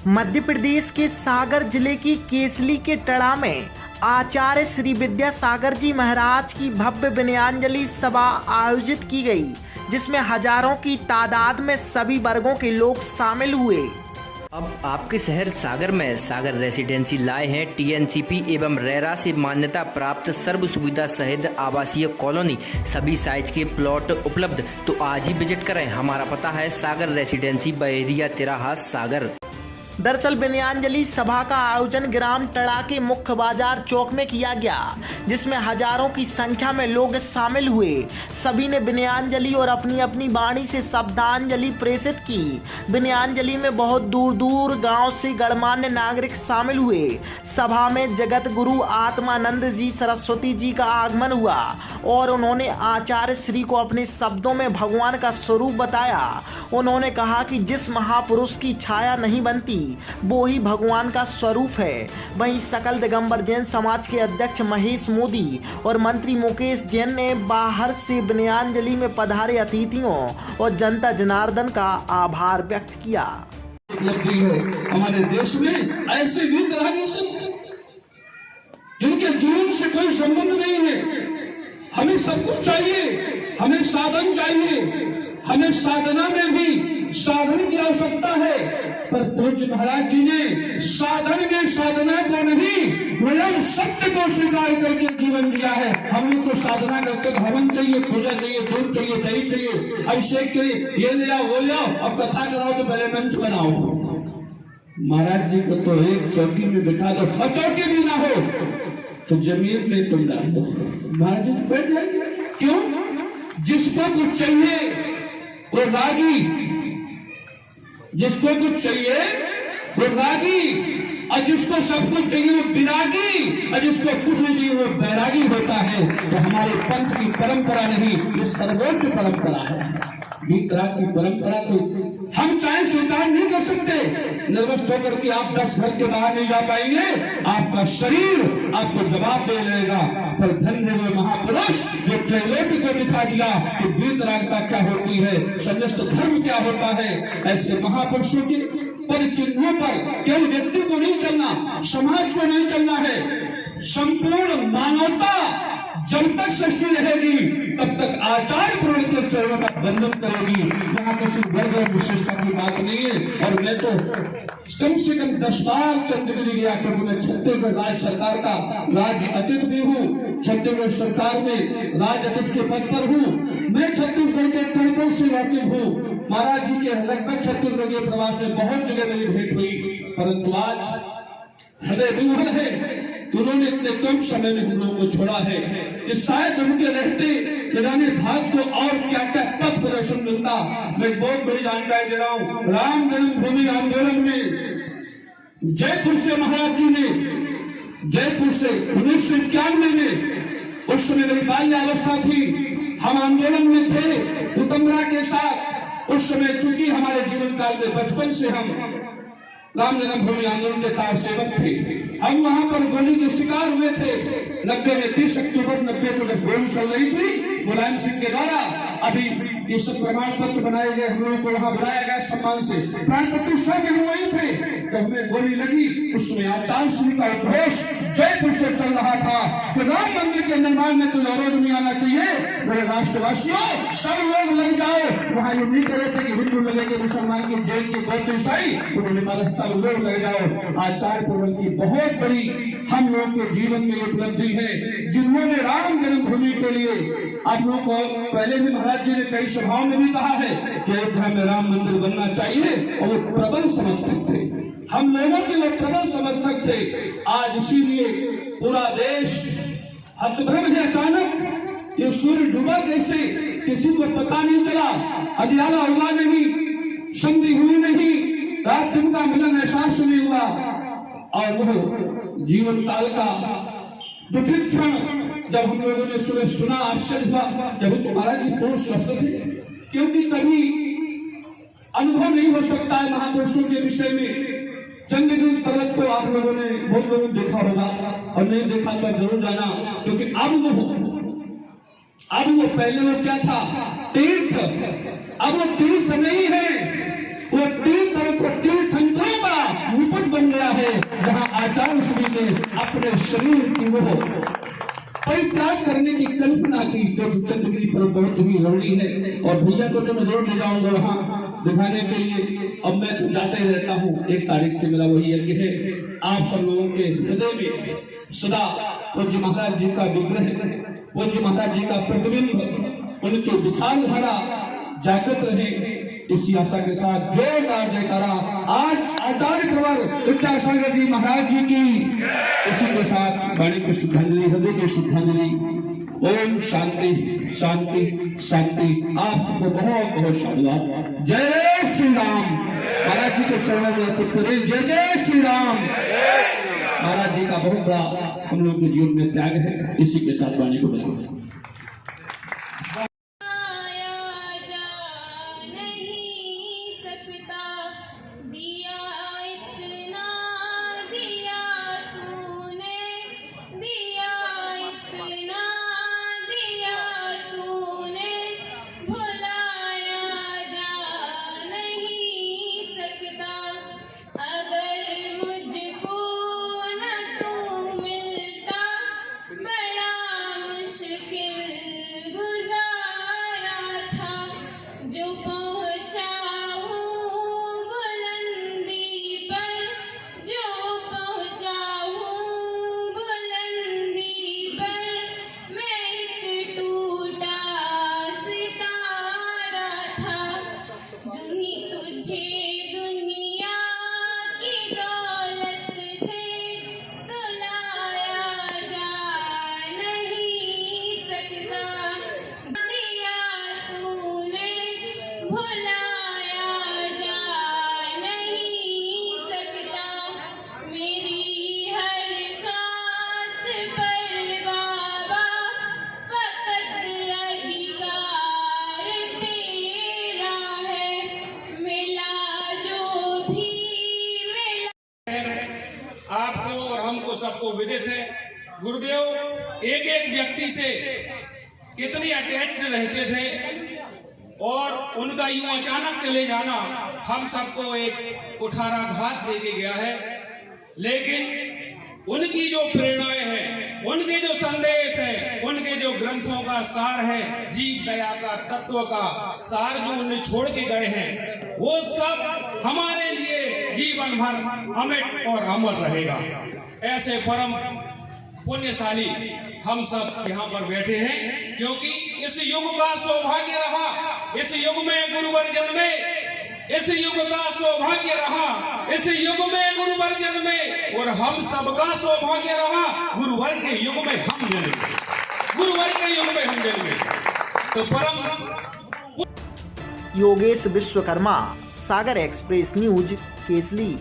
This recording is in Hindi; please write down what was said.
मध्य प्रदेश के सागर जिले की केसली के टड़ा में आचार्य श्री विद्यासागर जी महाराज की भव्य विनयान्जलि सभा आयोजित की गई, जिसमें हजारों की तादाद में सभी वर्गों के लोग शामिल हुए। अब आपके शहर सागर में सागर रेसिडेंसी लाए हैं टीएनसीपी एवं रेरा से मान्यता प्राप्त सर्व सुविधा सहित आवासीय कॉलोनी, सभी साइज के प्लॉट उपलब्ध। तो आज ही विजिट करें। हमारा पता है सागर रेसिडेंसी बहेरिया तिराहा सागर। दरअसल विनयान्जलि सभा का आयोजन ग्राम टड़ा के मुख्य बाजार चौक में किया गया, जिसमें हजारों की संख्या में लोग शामिल हुए। सभी ने विनयान्जलि और अपनी अपनी वाणी से शब्दांजलि प्रेषित की। विनयान्जलि में बहुत दूर दूर गांव से गणमान्य नागरिक शामिल हुए। सभा में जगत गुरु आत्मानंद जी सरस्वती जी का आगमन हुआ और उन्होंने आचार्य श्री को अपने शब्दों में भगवान का स्वरूप बताया। उन्होंने कहा कि जिस महापुरुष की छाया नहीं बनती वो ही भगवान का स्वरूप है। वहीं सकल दिगंबर जैन समाज के अध्यक्ष महेश मोदी और मंत्री मुकेश जैन ने बाहर से विनयान्जलि में पधारे अतिथियों और जनता जनार्दन का आभार व्यक्त किया। उपलब्धि है हमारे देश में, ऐसे भी जिनके जीवन से कोई संबंध नहीं है। हमें सब कुछ चाहिए, हमें साधन चाहिए, हमें साधना में भी साधन की आवश्यकता है, पर पूज्य महाराज जी ने साधन में साधना को नहीं, स्वयं सत्य को स्वीकार करके जीवन दिया है। हम लोग तो साधना करते भवन चाहिए, पूजा चाहिए, दूध चाहिए, दही चाहिए, अभिषेक के लिए ये ले आओ वो ले आओ, अब कथा कराओ तो पहले मंच बनाओ। महाराज जी को तो एक चौकी में बिठा दो, और चौकी भी ना हो तो जमीन में तुम डाल दो, महाराज जी बैठ जाएंगे। क्यों? जिसको कुछ चाहिए वो रागी, जिसको कुछ चाहिए वो रागी, और जिसको सब कुछ चाहिए वो विरागी, और जिसको कुछ नहीं चाहिए वो बैरागी होता है। तो हमारे पंथ की परंपरा नहीं, ये सर्वोच्च परंपरा है। वितराग की परंपरा को हम चाहे स्वीकार नहीं कर सकते। निर्वस्त्र होकर के आप 10 घर के बाहर नहीं जा पाएंगे, आपका शरीर आपको जवाब दे लेगा। पर धन्य वो महापुरुष जो त्रैलोक्य को दिखा दिया कि वितरागता क्या होती है, समस्त धर्म क्या होता है। ऐसे महापुरुषों के पर चिन्हों पर केवल व्यक्ति को नहीं चलना, समाज को नहीं चलना है, संपूर्ण मानवता जब तक सृष्टि रहेगी तब तक आचार्य पुराण के चरणों का वंदन करेगी। यहाँ किसी वर्ग और विशेषता की बात नहीं है। और मैं तो कम से कम 10 बार चंडीगढ़ गया, क्योंकि मैं छत्तीसगढ़ राज्य सरकार का राज्य अतिथि भी हूँ, छत्तीसगढ़ सरकार में राज्य अतिथि के पद पर हूँ। मैं छत्तीसगढ़ के तड़कों से वाकिफ हूँ। महाराज जी के लगभग छत्तीसगढ़ के प्रवास में बहुत जगह मेरी भेंट हुई, परंतु आज हृदय विवल है कि उन्होंने इतने कम समय में हम लोगों को छोड़ा है कि शायद उनके रहते लगाने भाग को और क्या क्या पथ प्रदर्शन मिलता। मैं बहुत बड़ी जानकारी दे रहा हूँ। राम जन्मभूमि आंदोलन में जयपुर से महाराज जी ने, जयपुर से 1991 में, उस समय मेरी बाल्यावस्था थी, हम आंदोलन में थे उत्तमरा के साथ। उस समय चूंकि हमारे जीवन काल में बचपन से हम राम जन्मभूमि आंदोलन के कार सेवक थे, हम वहां पर गोली के शिकार हुए थे। 90 में 30 अक्टूबर 90 को जब गोली चल रही थी मुलायम सिंह के द्वारा, अभी ये सब प्रमाण पत्र बनाए गए, हम लोगों को वहां बुलाया गया सम्मान से, प्राण प्रतिष्ठा में हम वही थे। तो हमें गोली लगी, उसमें आचार्य श्री का उद्घोष जयपुर से चल रहा था कि राम मंदिर के निर्माण में कोई अवरोध नहीं आना चाहिए। मेरे राष्ट्रवासियों, सब लोग लग जाओ। वहां ये नहीं कह रहे थे कि हिंदू लगेंगे, मुसलमान की, जैन की, बौद्ध, ईसाई, उन्होंने मारा सब लोग लग जाओ। आचार्य पुराण की बहुत बड़ी हम लोगों के जीवन में उपलब्धि है, जिन्होंने राम जन्मभूमि के लिए आप लोगों को पहले भी महाराज जी ने कई सभाओं में भी कहा है कि अयोध्या में राम मंदिर बनना चाहिए, और वो प्रबल समर्थक थे। हम लोगों के लिए प्रबल समर्थक थे। आज इसीलिए पूरा देश हतभ्रम है। अचानक ये सूर्य डूबा कैसे, किसी को पता नहीं चला, अदियाला हुआ नहीं, संधि हुई नहीं, रात दिन का मिलन एहसास नहीं हुआ। और वो जीवन काल का दुखित क्षण जब हम लोगों ने सुबह सुना, आश्चर्य हुआ, जब तो महाराज जी पूर्ण स्वस्थ थे। क्योंकि कभी अनुभव नहीं हो सकता है महापुरुषों के विषय में। चंद्रदूत पर्वत को आप लोगों ने, बहुत लोगों ने देखा होगा, और नहीं देखा तो जरूर जाना, क्योंकि अब वो पहले वो क्या था, तीर्थ। अब वो तीर्थ नहीं है, वो तीर्थ तीर्थंकरों का शरीर की वो परित्याग करने की कल्पना की जो चंद्रगिरी पर बहुत ही रमणी है। और भैया को तो मैं जरूर ले जाऊंगा वहां दिखाने के लिए। अब मैं तो जाते ही रहता हूँ, 1 तारीख से मेरा वही यज्ञ है। आप सब लोगों के हृदय में सदा पूज्य महाराज जी का विग्रह, पूज्य महाराज जी का प्रतिबिंब, उनके विचारधारा जागृत रहे, इसी आशा के साथ जोरदार जयकारा आज आचार्य प्रवर विद्यासागर जी महाराज जी की। इसी के साथ वाणी की श्रद्धांजलि, हृदय की श्रद्धांजलि। ओम शांति शांति शांति। आप सबको बहुत बहुत साधुवाद। जय श्री राम। महाराज जी के चरणों में अर्पित करें। जय जय श्री राम। महाराज जी का बहुत बड़ा हम लोग के जीवन में त्याग है। इसी के साथ वाणी को बुलाएं। सबको विदित है। गुरुदेव एक एक व्यक्ति से कितने अटैच्ड रहते थे और उनका यूं अचानक चले जाना हम सबको एक कुठाराघात देके गया है। लेकिन उनकी जो प्रेरणाएं हैं, उनके जो संदेश है, उनके जो ग्रंथों का सार है, जीव दया का तत्व का सार जो उन्हें छोड़ के गए हैं, वो सब हमारे लिए जीवन भर अमिट और अमर रहेगा। ऐसे परम पुण्यशाली हम सब यहाँ पर बैठे हैं क्योंकि इस युग का सौभाग्य रहा, इस युग में गुरुवर जन्मे, इस युग का सौभाग्य रहा, इस युग में गुरुवर जन्मे और हम सबका सौभाग्य रहा गुरुवर के युग में हम जन्मे, गुरुवर के युग में हम जन्मे। तो परम योगेश विश्वकर्मा, सागर एक्सप्रेस न्यूज, केसली।